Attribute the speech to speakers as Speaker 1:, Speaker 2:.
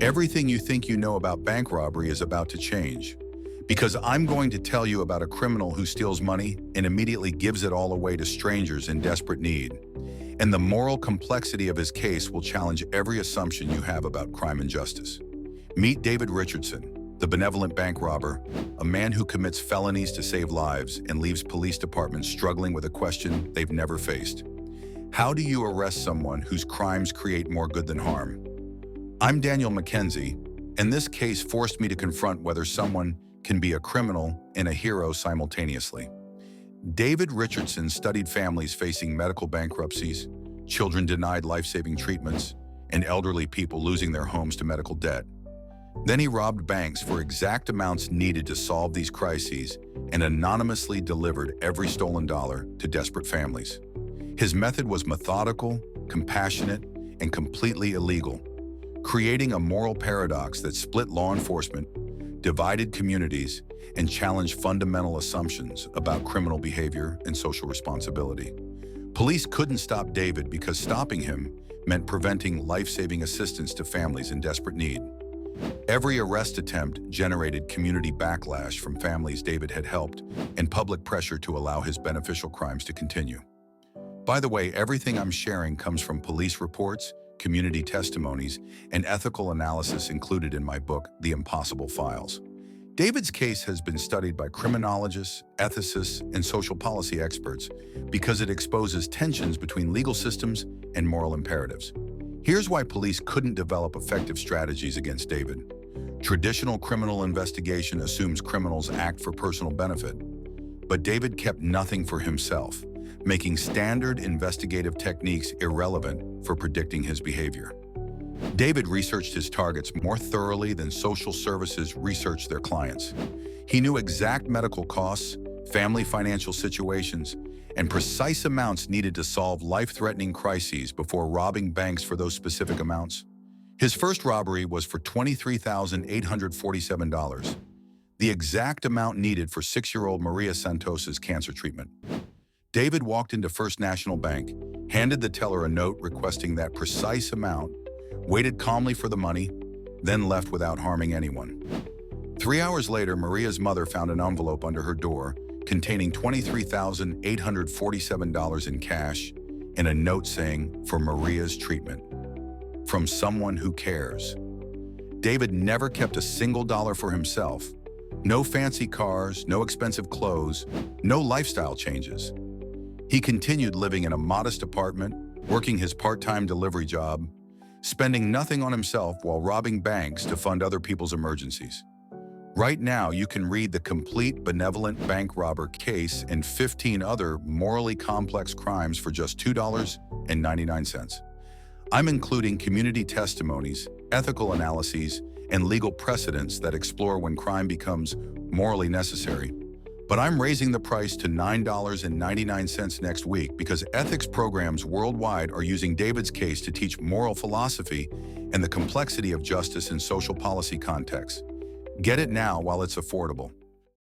Speaker 1: Everything you think you know about bank robbery is about to change. Because I'm going to tell you about a criminal who steals money and immediately gives it all away to strangers in desperate need. And the moral complexity of his case will challenge every assumption you have about crime and justice. Meet David Richardson, the benevolent bank robber, a man who commits felonies to save lives and leaves police departments struggling with a question they've never faced. How do you arrest someone whose crimes create more good than harm? I'm Daniel Mackenzie, and this case forced me to confront whether someone can be a criminal and a hero simultaneously. David Richardson studied families facing medical bankruptcies, children denied life-saving treatments, and elderly people losing their homes to medical debt. Then he robbed banks for exact amounts needed to solve these crises and anonymously delivered every stolen dollar to desperate families. His method was methodical, compassionate, and completely illegal, creating a moral paradox that split law enforcement, divided communities, and challenged fundamental assumptions about criminal behavior and social responsibility. Police couldn't stop David because stopping him meant preventing life-saving assistance to families in desperate need. Every arrest attempt generated community backlash from families David had helped and public pressure to allow his beneficial crimes to continue. By the way, everything I'm sharing comes from police reports, community testimonies, and ethical analysis included in my book, The Impossible Files. David's case has been studied by criminologists, ethicists, and social policy experts because it exposes tensions between legal systems and moral imperatives. Here's why police couldn't develop effective strategies against David. Traditional criminal investigation assumes criminals act for personal benefit, but David kept nothing for himself, making standard investigative techniques irrelevant for predicting his behavior. David researched his targets more thoroughly than social services researched their clients. He knew exact medical costs, family financial situations, and precise amounts needed to solve life-threatening crises before robbing banks for those specific amounts. His first robbery was for $23,847, the exact amount needed for 6-year-old Maria Santos's cancer treatment. David walked into First National Bank, handed the teller a note requesting that precise amount, waited calmly for the money, then left without harming anyone. 3 hours later, Maria's mother found an envelope under her door containing $23,847 in cash and a note saying, "For Maria's treatment," from someone who cares. David never kept a single dollar for himself. No fancy cars, no expensive clothes, no lifestyle changes. He continued living in a modest apartment, working his part-time delivery job, spending nothing on himself while robbing banks to fund other people's emergencies. Right now, you can read the complete benevolent bank robber case and 15 other morally complex crimes for just $2.99. I'm including community testimonies, ethical analyses, and legal precedents that explore when crime becomes morally necessary. But I'm raising the price to $9.99 next week because ethics programs worldwide are using David's case to teach moral philosophy and the complexity of justice in social policy contexts. Get it now while it's affordable.